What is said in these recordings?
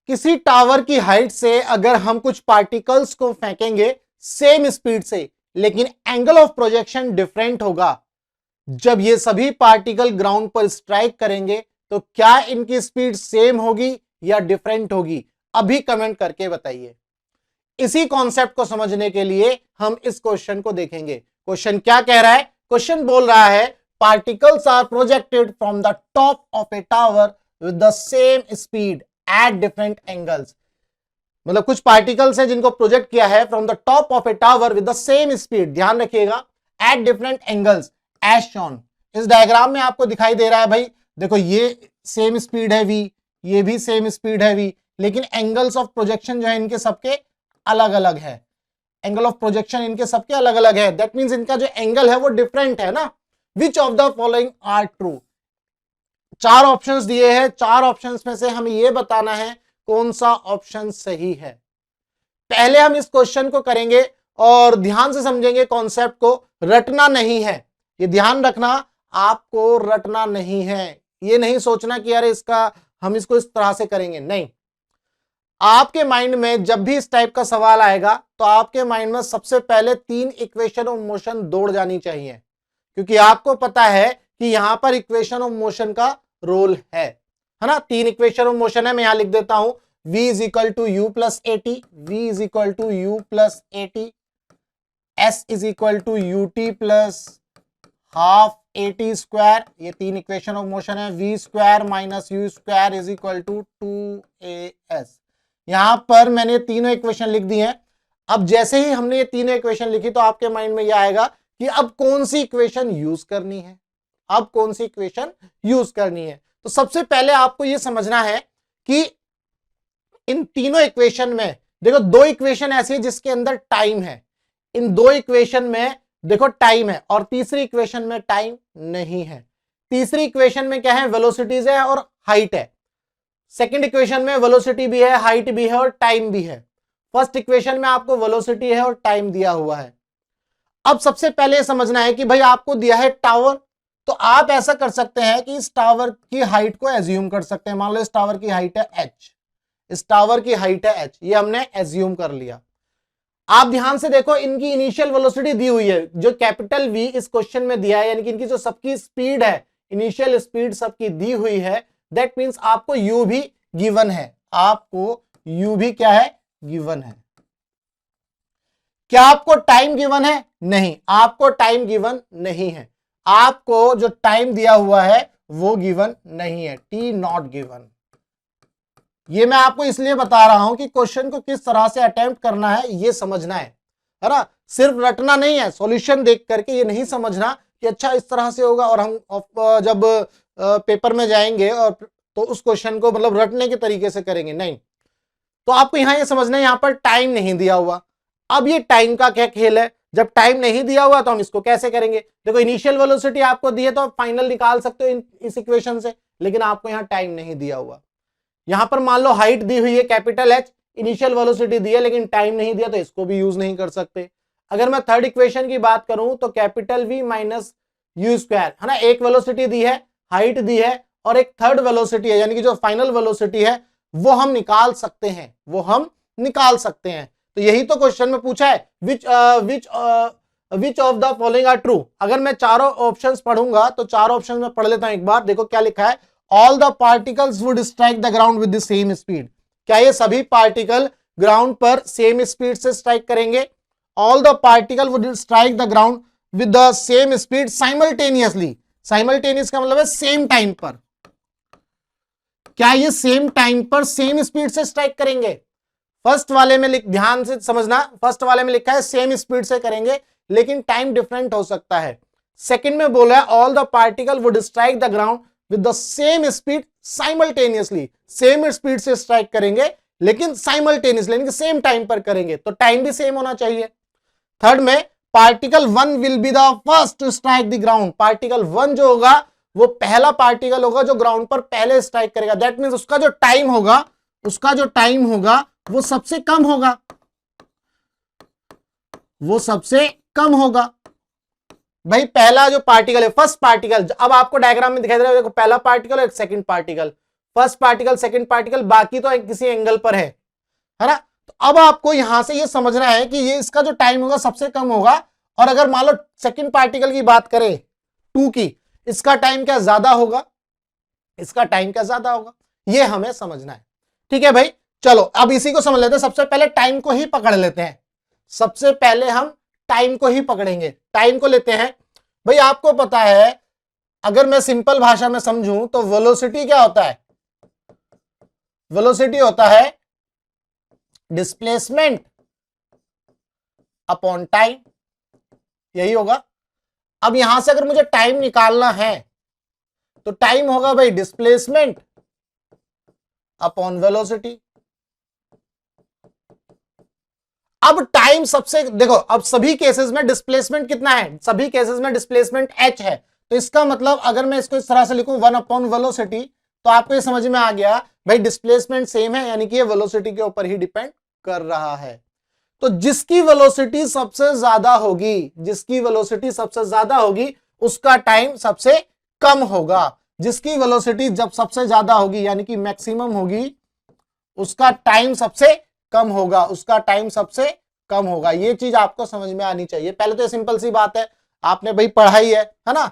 किसी टावर की हाइट से अगर हम कुछ पार्टिकल्स को फेंकेंगे सेम स्पीड से, लेकिन एंगल ऑफ प्रोजेक्शन डिफरेंट होगा, जब ये सभी पार्टिकल ग्राउंड पर स्ट्राइक करेंगे तो क्या इनकी स्पीड सेम होगी या डिफरेंट होगी? अभी कमेंट करके बताइए। इसी कॉन्सेप्ट को समझने के लिए हम इस क्वेश्चन को देखेंगे। क्वेश्चन क्या कह रहा है? क्वेश्चन बोल रहा है particles are projected from the top of a tower with the same speed at different angles. मतलब कुछ पार्टिकल्स हैं जिनको प्रोजेक्ट किया है from the top of a tower with the same speed, ध्यान रखिएगा, at different angles as shown. इस diagram में आपको दिखाई दे रहा है भाई, देखो ये सेम स्पीड है v, ये भी सेम स्पीड है v, लेकिन एंगल्स ऑफ प्रोजेक्शन जो है इनके सबके अलग अलग है। एंगल ऑफ प्रोजेक्शन इनके सबके अलग अलग है, दैट मींस इनका जो एंगल है वो डिफरेंट है ना। Which of the following are true? चार ऑप्शंस दिए हैं, चार ऑप्शंस में से हमें यह बताना है कौन सा ऑप्शन सही है। पहले हम इस क्वेश्चन को करेंगे और ध्यान से समझेंगे कॉन्सेप्ट को, रटना नहीं है, ये ध्यान रखना, आपको रटना नहीं है। ये नहीं सोचना कि यार इसका हम इसको इस तरह से करेंगे, नहीं। आपके माइंड में जब भी इस टाइप का सवाल आएगा तो आपके माइंड में सबसे पहले तीन इक्वेशन ऑफ मोशन दौड़ जानी चाहिए, क्योंकि आपको पता है कि यहां पर इक्वेशन ऑफ मोशन का रोल है ना। तीन इक्वेशन ऑफ मोशन है, मैं यहां लिख देता हूं, v is equal to u plus a t, v is equal to u plus a t, s is equal to u t plus half a t square. ये तीन इक्वेशन ऑफ मोशन है। V square minus u square is equal to 2as। यहां पर मैंने तीनों equation लिख दी हैं। अब जैसे ही हमने ये तीनों इक्वेशन लिखी तो आपके माइंड में यह आएगा कि अब कौन सी इक्वेशन यूज करनी है, अब कौन सी इक्वेशन यूज करनी है। तो सबसे पहले आपको यह समझना है कि इन तीनों इक्वेशन में देखो, दो इक्वेशन ऐसी है जिसके अंदर टाइम है, इन दो इक्वेशन में देखो टाइम है, और तीसरी इक्वेशन में टाइम नहीं है। तीसरी इक्वेशन में क्या है? वेलोसिटीज है और हाइट है। सेकंड इक्वेशन में वेलोसिटी भी है, हाइट भी है और टाइम भी है। फर्स्ट इक्वेशन में आपको वेलोसिटी है और टाइम दिया हुआ है। अब सबसे पहले समझना है कि भाई आपको दिया है टावर, तो आप ऐसा कर सकते हैं कि इस टावर की हाइट को एज्यूम कर सकते हैं। मान लो इस टावर की हाइट है h, इस टावर की हाइट है h, ये हमने एज्यूम कर लिया। आप ध्यान से देखो, इनकी इनिशियल वेलोसिटी दी हुई है, जो कैपिटल V इस क्वेश्चन में दिया है, यानी कि इनकी जो सबकी स्पीड है, इनिशियल स्पीड सबकी दी हुई है। दैट मींस आपको u भी गिवन है, आपको u भी क्या है? गिवन है। क्या आपको टाइम गिवन है? नहीं, आपको टाइम गिवन नहीं है। आपको जो टाइम दिया हुआ है वो गिवन नहीं है, t नॉट गिवन। ये मैं आपको इसलिए बता रहा हूं कि क्वेश्चन को किस तरह से अटेम्प्ट करना है ये समझना है ना। सिर्फ रटना नहीं है, सॉल्यूशन देख करके ये नहीं समझना कि अच्छा इस तरह से होगा और हम जब पेपर में जाएंगे और तो उस क्वेश्चन को मतलब रटने के तरीके से करेंगे, नहीं। तो आपको यहां ये समझना है, यहां पर टाइम नहीं दिया हुआ। अब ये टाइम का क्या खेल है? जब टाइम नहीं दिया हुआ तो हम इसको कैसे करेंगे? देखो, इनिशियल वेलोसिटी आपको दी है तो आप फाइनल निकाल सकते हो इस इक्वेशन से, लेकिन आपको यहां टाइम नहीं दिया हुआ। यहां पर मान लो हाइट दी हुई है कैपिटल H, इनिशियल वेलोसिटी दी है लेकिन टाइम नहीं दिया, तो इसको भी यूज नहीं कर सकते। अगर मैं थर्ड इक्वेशन की बात करूं तो capital V minus u square है ना, एक वेलोसिटी दी है, हाइट दी है और एक थर्ड वेलोसिटी है, यानी कि जो फाइनल वेलोसिटी है वो हम निकाल सकते हैं, वो हम निकाल सकते हैं। तो यही तो क्वेश्चन में पूछा है, which of the following are true. अगर मैं चारों ऑप्शंस पढ़ूंगा तो चारों ऑप्शन में पढ़ लेता हूं एक बार। देखो क्या लिखा है, all the particles would strike the ground with the same speed. क्या ये सभी पार्टिकल ग्राउंड पर सेम स्पीड से स्ट्राइक करेंगे? All the particle would strike the ground with the same speed simultaneously. Simultaneous का मतलब है सेम टाइम पर। क्या ये सेम टाइम पर सेम स्पीड से स्ट्राइक करेंगे? फर्स्ट वाले में ध्यान से समझना, फर्स्ट वाले में लिखा है सेम स्पीड से करेंगे लेकिन टाइम डिफरेंट हो सकता है। सेकंड में बोला है all the particle would strike the ground with the same speed simultaneously. Same speed से स्ट्राइक करेंगे लेकिन साइमल्टेनियसली यानी कि सेम टाइम पर करेंगे, तो टाइम भी सेम होना चाहिए। थर्ड में particle 1 will be the first to strike the ground. Particle 1 जो होगा वो पहला पार्टिकल होगा जो ग्राउंड पर पहले स्ट्राइक करेगा। दैट मींस उसका जो टाइम होगा, उसका जो टाइम होगा वो सबसे कम होगा, वो सबसे कम होगा। भाई पहला जो पार्टिकल है, फर्स्ट पार्टिकल, अब आपको डायग्राम में दिखाई दे रहा है, देखो पहला पार्टिकल और second particle. First particle, second particle, बाकी तो किसी एंगल पर है ना। तो अब आपको यहां से ये समझना है कि ये इसका जो टाइम होगा सबसे कम होगा, और अगर मान लो सेकंड पार्टिकल की बात करें 2 की, इसका टाइम क्या ज्यादा होगा, इसका टाइम क्या ज्यादा होगा, ये हमें समझना है। ठीक है भाई, चलो अब इसी को समझ लेते हैं। सबसे पहले टाइम को ही पकड़ लेते हैं, सबसे पहले हम टाइम को ही पकड़ेंगे। टाइम को लेते हैं भाई। आपको पता है, अगर मैं सिंपल भाषा में समझूं तो वेलोसिटी क्या होता है, वेलोसिटी होता है डिस्प्लेसमेंट अपॉन टाइम, यही होगा। अब यहां से अगर मुझे टाइम निकालना है तो टाइम होगा भाई डिस्प्लेसमेंट अपॉन वेलोसिटी। अब टाइम सबसे, देखो अब सभी केसेस में डिस्प्लेसमेंट कितना है, सभी केसेस में डिस्प्लेसमेंट h है। तो इसका मतलब अगर मैं इसको इस तरह से लिखूं 1 अपॉन वेलोसिटी, तो आपको ये समझ में आ गया भाई डिस्प्लेसमेंट सेम है, यानी कि ये वेलोसिटी के ऊपर ही डिपेंड कर रहा है। तो जिसकी वेलोसिटी सबसे ज्यादा होगी, जिसकी वेलोसिटी सबसे ज्यादा होगी उसका टाइम सबसे कम होगा। जिसकी वेलोसिटी जब सबसे ज्यादा होगी यानी कि मैक्सिमम होगी, उसका टाइम सबसे कम होगा, उसका टाइम सबसे कम होगा। ये चीज आपको समझ में आनी चाहिए। पहले तो सिंपल सी बात है, आपने भाई पढ़ाई है ना।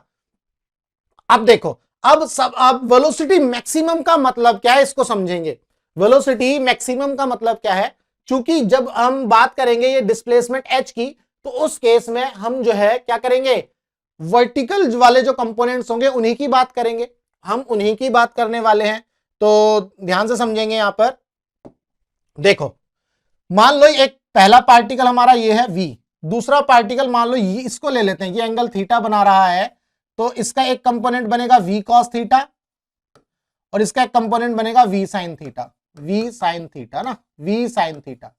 अब देखो, अब वेलोसिटी मैक्सिमम का मतलब क्या है इसको समझेंगे। वेलोसिटी मैक्सिमम का मतलब क्या है, क्योंकि जब हम बात करेंगे ये डिस्प्लेसमेंट h की, तो उस केस में हम जो है क्या करेंगे, वर्टिकल वाले जो कंपोनेंट्स होंगे उन्हीं की बात करेंगे, हम उन्हीं की बात करने वाले हैं। तो ध्यान से समझेंगे यहां पर। देखो मान लो एक पहला पार्टिकल हमारा ये है v, दूसरा पार्टिकल मान लो ये, इसको ले लेते हैं, ये एंगल थीटा बना रहा है, तो इसका एक कंपोनेंट बनेगा v cos थीटा और इसका एक कंपोनेंट बनेगा v sin theta, v sin theta ना, v sin थीटा।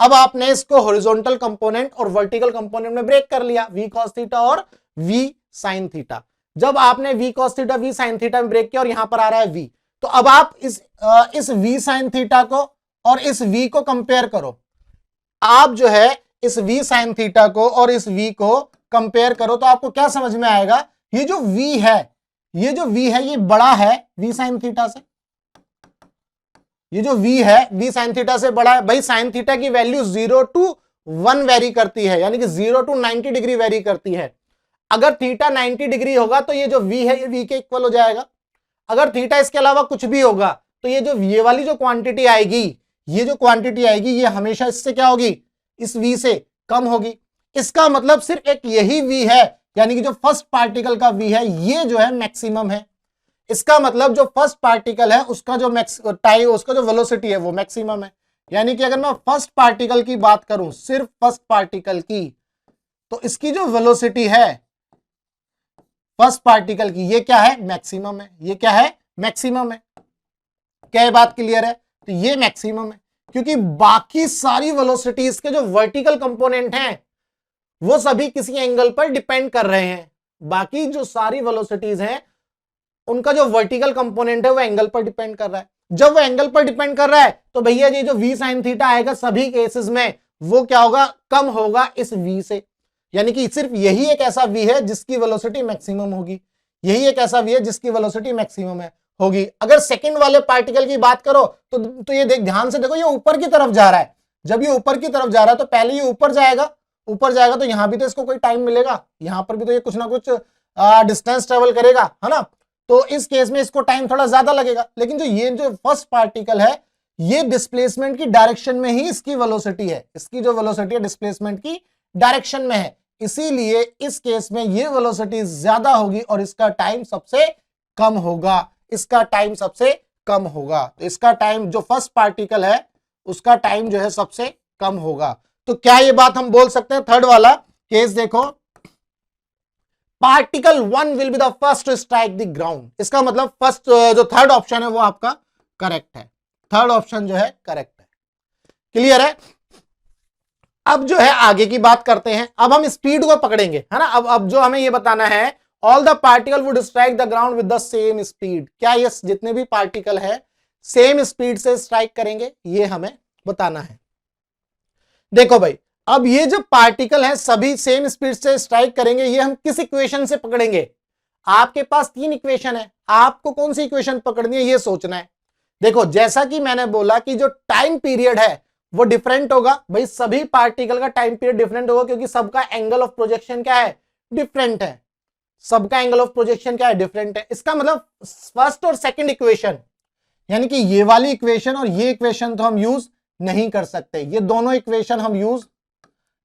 अब आपने इसको हॉरिजॉन्टल कंपोनेंट और वर्टिकल कंपोनेंट में ब्रेक कर लिया, v cos थीटा और v sin थीटा। जब आपने v cos theta v sin theta में ब्रेक किया और यहां पर आ रहा है v, तो अब आप इस v sin थीटा को और इस v को कंपेयर करो। आप जो है इस v sin थीटा को और इस v को कंपेयर करो तो आपको क्या समझ में आएगा, ये जो v है, ये जो v है ये बड़ा है v sin थीटा से, ये जो v है v sin थीटा से बड़ा है। भाई sin थीटा की वैल्यू 0 to 1 वेरी करती है, यानी कि 0 to 90 डिग्री वेरी करती है। अगर थीटा 90 डिग्री होगा तो ये जो v है ये v के इक्वल हो जाएगा। अगर थीटा इसके अलावा कुछ भी होगा तो ये वाली जो क्वांटिटी आएगी, ये जो क्वांटिटी आएगी ये हमेशा इससे क्या होगी, इस v से कम होगी। इसका मतलब सिर्फ एक यही v है, यानी कि जो फर्स्ट पार्टिकल का v है ये जो है मैक्सिमम है। इसका मतलब जो फर्स्ट पार्टिकल है उसका जो टाइम, उसका जो वेलोसिटी है वो मैक्सिमम है। यानी कि अगर मैं फर्स्ट पार्टिकल की बात करूं, सिर्फ फर्स्ट पार्टिकल की, तो इसकी जो वेलोसिटी है फर्स्ट पार्टिकल की, ये क्या है, मैक्सिमम है। ये क्या है, मैक्सिमम है। क्या ये बात क्लियर है? तो ये मैक्सिमम है, क्योंकि बाकी सारी वेलोसिटीज के जो वर्टिकल कंपोनेंट हैं वो सभी किसी एंगल पर डिपेंड कर रहे हैं। बाकी जो सारी वेलोसिटीज हैं उनका जो वर्टिकल कंपोनेंट है वो एंगल पर डिपेंड कर रहा है। जब वो एंगल पर डिपेंड कर रहा है तो भैया ये जो v sin थीटा आएगा सभी केसेस में वो क्या होगा, कम होगा इस v से। यानी कि सिर्फ यही एक ऐसा v है जिसकी वेलोसिटी मैक्सिमम होगी, यही एक ऐसा v है जिसकी वेलोसिटी मैक्सिमम है होगी। अगर सेकंड वाले पार्टिकल की बात करो तो ये ध्यान से देखो, ये ऊपर की तरफ जा रहा है। जब ये ऊपर की तरफ जा रहा है तो पहले ये ऊपर जाएगा, ऊपर जाएगा तो यहां भी तो इसको कोई टाइम मिलेगा, यहां पर भी तो ये कुछ ना कुछ डिस्टेंस ट्रेवल करेगा, है ना। तो इस केस में इसको टाइम थोड़ा ज्यादा लगेगा। लेकिन जो फर्स्ट पार्टिकल है ये डिस्प्लेसमेंट की डायरेक्शन में ही इसकी वेलोसिटी है, इसकी जो वेलोसिटी है डिस्प्लेसमेंट की डायरेक्शन में है, इसीलिए इस केस में ये वेलोसिटी ज्यादा होगी और इसका टाइम सबसे कम होगा, इसका टाइम सबसे कम होगा। तो इसका टाइम, जो फर्स्ट पार्टिकल है उसका टाइम जो है सबसे कम होगा। तो क्या ये बात हम बोल सकते हैं? थर्ड वाला केस देखो, particle 1 will be the first to strike the ground. इसका मतलब फर्स्ट, जो थर्ड ऑप्शन है वो आपका करेक्ट है, थर्ड ऑप्शन जो है करेक्ट है। क्लियर है? अब जो है आगे की बात करते हैं। अब हम स्पीड को पकड़ेंगे, है ना। अब जो हमें ये बताना है, all the particle would strike the ground with the same speed. क्या ये जितने भी पार्टिकल है सेम स्पीड से स्ट्राइक करेंगे, ये हमें बताना है। देखो भाई, अब ये जो पार्टिकल है सभी सेम स्पीड से स्ट्राइक करेंगे, ये हम किस इक्वेशन से पकड़ेंगे? आपके पास 3 इक्वेशन है, आपको कौन सी इक्वेशन पकड़नी है ये सोचना है। देखो जैसा कि मैंने बोला कि जो टाइम पीरियड है वो डिफरेंट होगा। भाई सभी पार्टिकल का टाइम पीरियड डिफरेंट होगा क्योंकि सबका एंगल ऑफ प्रोजेक्शन क्या है, डिफरेंट है। सबका एंगल ऑफ प्रोजेक्शन क्या है, डिफरेंट है। इसका मतलब फर्स्ट और सेकंड इक्वेशन यानी कि ये वाली इक्वेशन और ये इक्वेशन तो हम यूज नहीं कर सकते, ये दोनों इक्वेशन हम यूज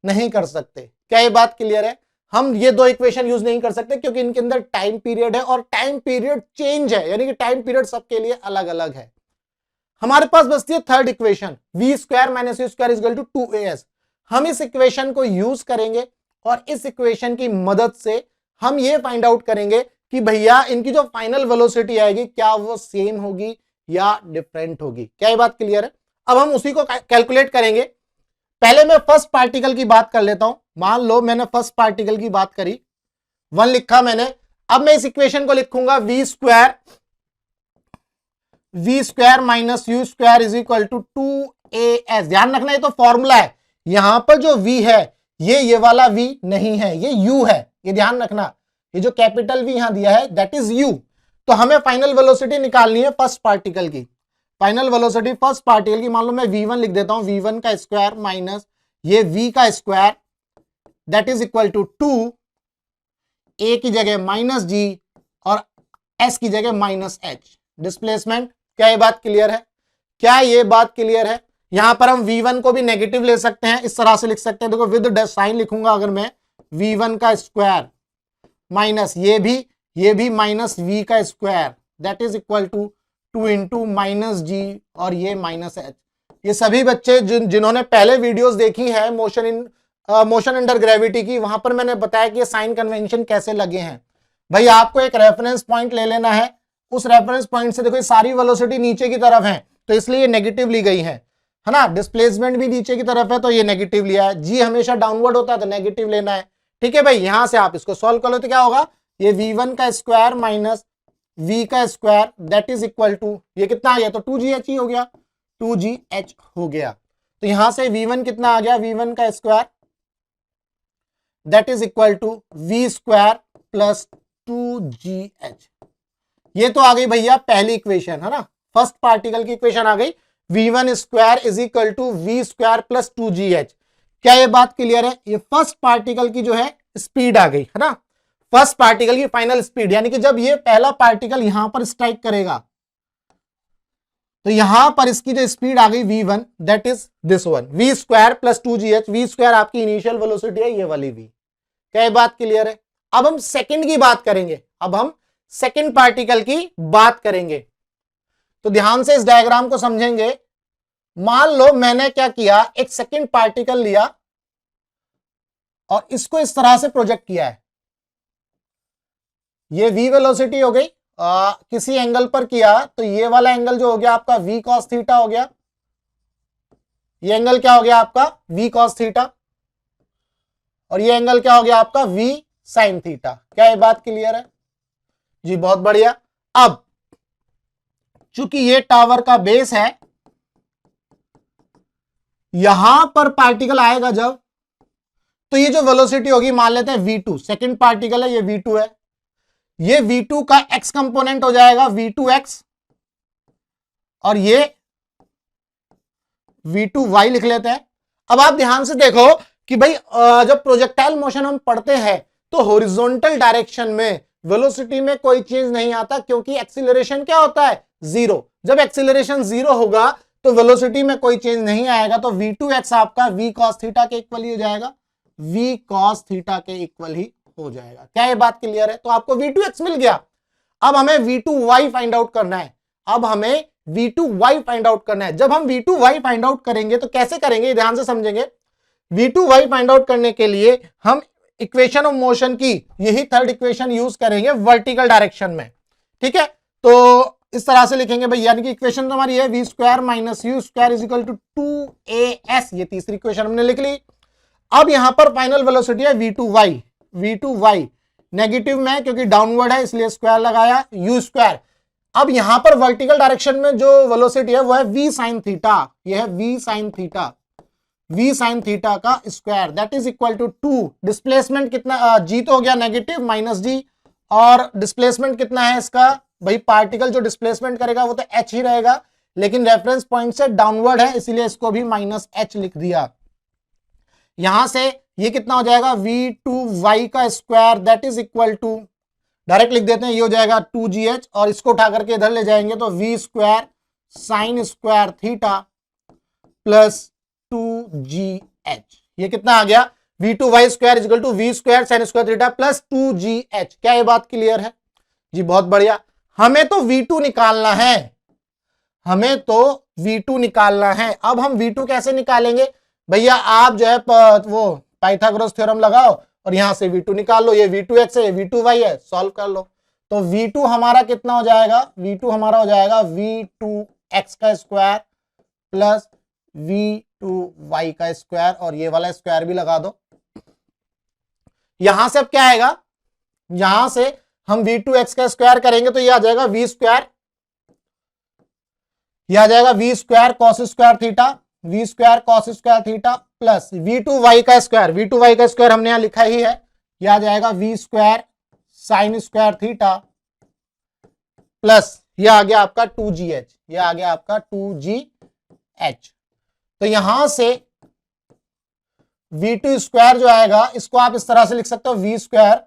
नहीं कर सकते। क्या ये बात क्लियर है? हम ये दो इक्वेशन यूज नहीं कर सकते क्योंकि इनके अंदर टाइम पीरियड है और टाइम पीरियड चेंज है, यानी कि टाइम पीरियड सबके लिए अलग अलग है। हमारे पास बचती है third equation, v square minus u square is equal to 2as। हम इस इक्वेशन को यूज करेंगे और इस इक्वेशन की मदद से हम ये फाइंड आउट करेंगे कि भैया इनकी जो फाइनल वेलोसिटी आएगी क्या वो सेम होगी या डिफरेंट होगी। क्या ये बात क्लियर है? अब हम उसी को कैलकुलेट करेंगे। पहले मैं फर्स्ट पार्टिकल की बात कर लेता हूं। मान लो मैंने फर्स्ट पार्टिकल की बात करी, 1 लिखा मैंने। अब मैं इस इक्वेशन को लिखूंगा v square minus u square is equal to 2as। ध्यान रखना ये तो फॉर्मूला है, यहां पर जो v है ये वाला v नहीं है, ये u है, ये ध्यान रखना। ये जो कैपिटल v यहां दिया है दैट इज u। तो हमें फाइनल वेलोसिटी निकालनी है फर्स्ट पार्टिकल की। फाइनल वेलोसिटी फर्स्ट पार्टिकल की मान लो मैं v1 लिख देता हूं, v1 का स्क्वायर माइनस ये v का square that is equal to 2, a की जगह माइनस g और s की जगह माइनस h। डिस्प्लेसमेंट, क्या ये बात क्लियर है? क्या ये बात क्लियर है? यहां पर हम v1 को भी नेगेटिव ले सकते हैं, इस तरह से लिख सकते हैं। देखो विद साइन लिखूंगा अगर मैं, v1 का स्क्वायर माइनस ये भी माइनस v का square that is equal to 2 into minus g और ये माइनस एच। ये सभी बच्चे जिन्होंने पहले वीडियोस देखी है मोशन अंडर ग्रेविटी की, वहां पर मैंने बताया कि ये साइन कन्वेंशन कैसे लगे हैं। भाई आपको एक रेफरेंस पॉइंट ले लेना है, उस रेफरेंस पॉइंट से देखो ये सारी वेलोसिटी नीचे की तरफ है तो इसलिए ये नेगेटिव ली गई है ना। डिस्प्लेसमेंट भी नीचे की तरफ है तो ये नेगेटिव लिया है। जी हमेशा डाउनवर्ड होता है तो नेगेटिव लेना है। ठीक है भाई, यहां से आप इसको सॉल्व कर लो तो क्या होगा, ये v1 का स्क्वायर माइनस v का square that is equal to ये कितना आ गया, तो 2gh ही हो गया, 2gh हो गया। तो यहां से v1 कितना आ गया, v1 का square that is equal to v square plus 2gh। ये तो आ गई भैया पहली इक्वेशन, है ना, फर्स्ट पार्टिकल की इक्वेशन आ गई, v1 square is equal to v square plus 2gh। क्या ये बात क्लियर है? ये फर्स्ट पार्टिकल की जो है स्पीड आ गई, है ना, फर्स्ट पार्टिकल की फाइनल स्पीड, यानी कि जब ये पहला पार्टिकल यहां पर स्ट्राइक करेगा तो यहां पर इसकी जो स्पीड आ गई v1 that is this one, v square plus 2gh। v square आपकी इनिशियल वेलोसिटी है, ये वाली v। क्या ये बात क्लियर है? अब हम सेकंड की बात करेंगे, अब हम सेकंड पार्टिकल की बात करेंगे। तो ध्यान से इस डायग्राम को समझेंगे। मान लो मैंने क्या किया, एक सेकंड पार्टिकल लिया और इसको इस तरह से प्रोजेक्ट किया है। ये v वेलोसिटी हो गई, किसी एंगल पर किया तो ये वाला एंगल जो हो गया आपका v cos थीटा हो गया। ये एंगल क्या हो गया आपका v cos थीटा और ये एंगल क्या हो गया आपका v sin थीटा। क्या ये बात क्लियर है? जी बहुत बढ़िया। अब चूंकि ये टावर का बेस है, यहां पर पार्टिकल आएगा जब, तो ये जो वेलोसिटी होगी मान लेते हैं v2, सेकंड पार्टिकल है ये v2 है, ये v2 का x कंपोनेंट हो जाएगा v2x और ये v2y लिख लेते हैं। अब आप ध्यान से देखो कि भाई जब प्रोजेक्टाइल मोशन हम पढ़ते हैं तो हॉरिजॉन्टल डायरेक्शन में वेलोसिटी में कोई चेंज नहीं आता क्योंकि एक्सीलरेशन क्या होता है, जीरो। जब एक्सीलरेशन जीरो होगा तो वेलोसिटी में कोई चेंज नहीं आएगा, तो v2x आपका v cos थीटा के इक्वल ही हो जाएगा, v cos थीटा के इक्वल ही हो जाएगा। क्या ये बात क्लियर है? तो आपको v2x मिल गया। अब हमें v2y फाइंड आउट करना है, अब हमें v2y फाइंड आउट करना है। जब हम v2y फाइंड आउट करेंगे तो कैसे करेंगे, ध्यान से समझेंगे। v2y फाइंड आउट करने के लिए हम इक्वेशन ऑफ मोशन की यही थर्ड इक्वेशन यूज करेंगे वर्टिकल डायरेक्शन में। ठीक है, तो इस तरह से लिखेंगे भाई, यानी कि इक्वेशन तो हमारी है v square minus u square is equal to 2as। ये तीसरी इक्वेशन हमने लिख ली। अब यहां पर फाइनल वेलोसिटी है v2y नेगेटिव में क्योंकि डाउनवर्ड है इसलिए स्क्वायर लगाया, u स्क्वायर। अब यहां पर वर्टिकल डायरेक्शन में जो वेलोसिटी है वो है v sin थीटा, ये है v sin थीटा का square that is equal to 2। Displacement कितना, g तो हो गया नेगेटिव माइनस g, और डिस्प्लेसमेंट कितना है इसका, भाई पार्टिकल जो डिस्प्लेसमेंट करेगा वो तो h ही रहेगा, लेकिन रेफरेंस पॉइंट से डाउनवर्ड है, इसीलिए इसको भी -h लिख दिया। यहां से ये कितना हो जाएगा v2y का square that is equal to, direct लिख देते हैं, ये हो जाएगा 2gh और इसको उठा करके इधर ले जाएंगे तो v square sine square theta plus 2gh। ये कितना आ गया v2y square equal to v square sine square theta plus 2gh। क्या ये बात क्लियर है जी? बहुत बढ़िया। हमें तो v2 निकालना है, हमें तो v2 निकालना है। अब हम v2 कैसे निकालेंगे भैया? आप जो है वो पाइथागोरस थ्योरम लगाओ और यहां से v2 निकाल लो। ये v2x है, ये v2y है, सॉल्व कर लो। तो v2 हमारा कितना हो जाएगा? v2 हमारा हो जाएगा v2x का स्क्वायर प्लस v2y का स्क्वायर और ये वाला स्क्वायर भी लगा दो। यहां से अब क्या आएगा? यहां से हम v2x का स्क्वायर करेंगे तो ये आ जाएगा v स्क्वायर, ये आ जाएगा v square cos square theta, v square cos square theta plus v2y का स्क्वायर, v2y का स्क्वायर हमने यहां लिखा ही है, ये आ जाएगा v square sine square theta plus ये आ गया आपका 2gh, ये आ गया आपका 2gh। तो यहां से v2 स्क्वायर जो आएगा इसको आप इस तरह से लिख सकते हो v स्क्वायर,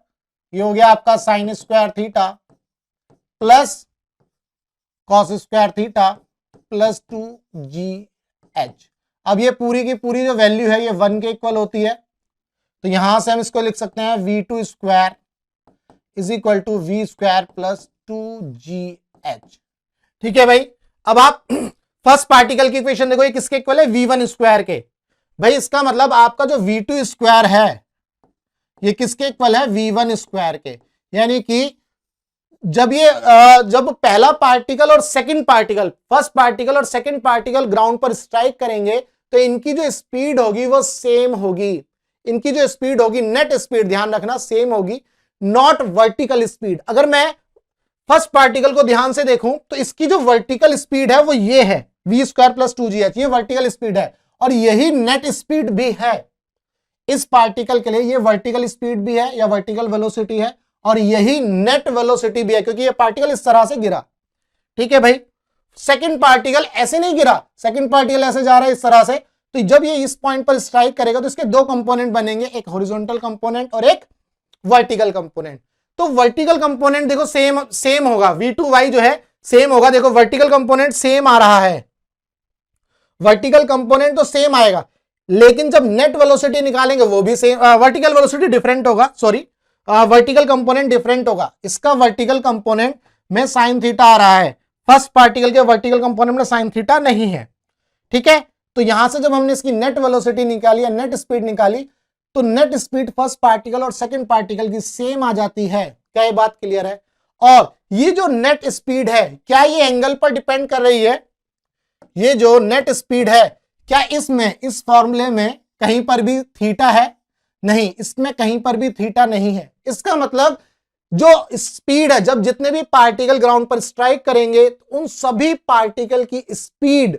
ये हो गया आपका sign square theta plus cos square theta plus 2gh। अब ये पूरी की पूरी जो वैल्यू है ये 1 के इक्वल होती है, तो यहां से हम इसको लिख सकते हैं v2 square is equal to v square plus 2gh। ठीक है भाई। अब आप फर्स्ट पार्टिकल की इक्वेशन देखो, ये किसके इक्वल है? v1 स्क्वायर के। भाई इसका मतलब आपका जो v2 स्क्वायर है ये किसके इक्वल है? v1 स्क्वायर के। यानी कि जब पहला पार्टिकल और सेकंड पार्टिकल, फर्स्ट पार्टिकल और सेकंड पार्टिकल ग्राउंड पर स्ट्राइक करेंगे तो इनकी जो स्पीड होगी वो सेम होगी। इनकी जो स्पीड होगी, नेट स्पीड, ध्यान रखना, सेम होगी, नॉट वर्टिकल स्पीड। अगर मैं फर्स्ट पार्टिकल को ध्यान से देखूं तो इसकी जो वर्टिकल स्पीड है वो ये है v स्क्वायर प्लस 2gh, ये वर्टिकल स्पीड है और यही नेट स्पीड भी है। इस पार्टिकल के लिए ये वर्टिकल स्पीड भी है या वर्टिकल वेलोसिटी है और यही नेट वेलोसिटी भी है, क्योंकि ये पार्टिकल इस तरह से गिरा। ठीक है भाई। सेकंड पार्टिकल ऐसे नहीं गिरा, सेकंड पार्टिकल ऐसे जा रहा है इस तरह से, तो जब ये इस पॉइंट पर स्ट्राइक करेगा तो इसके दो कंपोनेंट बनेंगे, एक हॉरिजॉन्टल कंपोनेंट और एक वर्टिकल कंपोनेंट। तो वर्टिकल कंपोनेंट देखो सेम होगा, v2y जो है सेम होगा। देखो वर्टिकल कंपोनेंट सेम आ रहा है, वर्टिकल कंपोनेंट तो सेम आएगा, लेकिन जब नेट वेलोसिटी निकालेंगे वो भी सेम, वर्टिकल वेलोसिटी डिफरेंट होगा, सॉरी वर्टिकल कंपोनेंट डिफरेंट होगा। इसका वर्टिकल कंपोनेंट में साइन थीटा आ रहा है, फर्स्ट पार्टिकल के वर्टिकल कंपोनेंट में साइन थीटा नहीं है। ठीक है। तो यहां से जब हमने इसकी नेट वेलोसिटी निकाली या नेट स्पीड निकाली तो नेट स्पीड फर्स्ट पार्टिकल और सेकंड पार्टिकल की सेम आ जाती है। क्या ये बात क्लियर है? और ये जो नेट स्पीड है क्या ये एंगल पर डिपेंड कर रही है? ये जो नेट स्पीड है क्या इसमें, इस फॉर्मूले में कहीं पर भी थीटा है? नहीं, इसमें कहीं पर भी थीटा नहीं है। इसका मतलब जो स्पीड है, जब जितने भी पार्टिकल ग्राउंड पर स्ट्राइक करेंगे तो उन सभी पार्टिकल की speed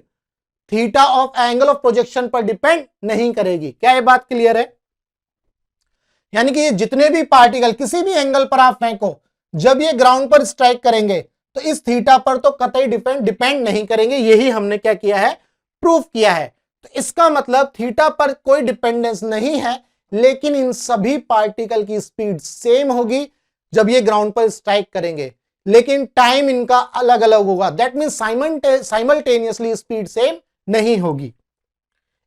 theta of angle of projection पर डिपेंड नहीं करेगी। क्या ये बात क्लियर है? यानी कि ये जितने भी पार्टिकल किसी भी एंगल पर आप फेंको, जब ये ग्राउंड पर स्ट्राइक करेंगे तो इस थीटा पर तो कतई डिपेंड नहीं करेंगे। यही हमने क्या किया है? प्रूफ किया है। तो इसका मतलब थीटा पर कोई डिपेंडेंस नहीं है, लेकिन इन सभी पार्टिकल की स्पीड सेम होगी जब ये ग्राउंड पर स्ट्राइक करेंगे, लेकिन टाइम इनका अलग अलग होगा। That means simultaneously speed same नहीं होगी।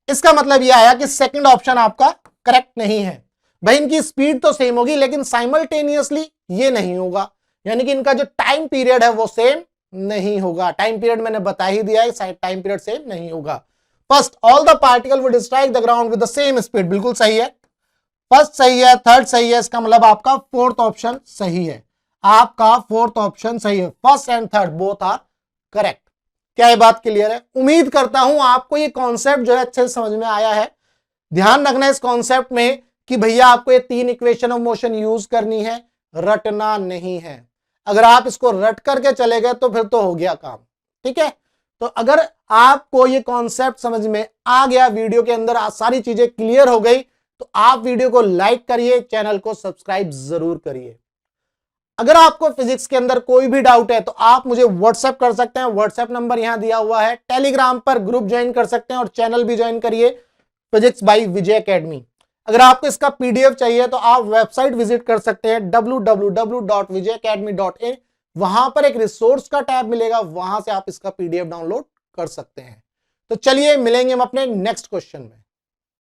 इसका मतलब यह आया कि सेकंड ऑप्शन आपका करेक्ट नहीं है। भाई इनकी स्पीड तो सेम होगी लेकिन साइमल्टेनियसली ये नहीं होगा, यानी कि इनका जो टाइम पीरियड है वो सेम नहीं होगा। टाइम पीरियड मैंने बता ही दिया है, टाइम पीरियड सेम नहीं होगा। First, all the particle would strike the ground with the same speed, बिल्कुल सही है। फर्स्ट सही है, थर्ड सही है, इसका मतलब आपका फोर्थ ऑप्शन सही है। आपका फोर्थ ऑप्शन सही है। First and third both are correct. क्या ये बात क्लियर है? उम्मीद करता हूं आपको ये कॉन्सेप्ट जो है अच्छे से समझ में आया है। ध्यान रखना इस कॉन्सेप्ट में कि भैया आपको ये 3 इक्वेशन ऑफ मोशन यूज करनी है, रटना नहीं है। अगर आप इसको रट करके चले गए तो फिर तो हो गया काम। ठीक है। तो अगर आपको ये कॉन्सेप्ट समझ में आ गया, वीडियो के अंदर सारी चीजें क्लियर हो गई, तो आप वीडियो को लाइक करिए, चैनल को सब्सक्राइब जरूर करिए। अगर आपको फिजिक्स के अंदर कोई भी डाउट है तो आप मुझे व्हाट्सएप कर सकते हैं, व्हाट्सएप नंबर यहां दिया हुआ है। टेलीग्राम पर ग्रुप ज्वाइन कर सकते हैं और चैनल भी ज्वाइन करिए फिजिक्स बाय विजय एकेडमी। अगर आपको इसका पीडीएफ चाहिए तो आप वेबसाइट विजिट कर सकते हैं www.vijayacademy.in। वहां पर एक रिसोर्स का टैब मिलेगा, वहां से आप इसका पीडीएफ डाउनलोड कर सकते हैं। तो चलिए मिलेंगे हम अपने नेक्स्ट क्वेश्चन में।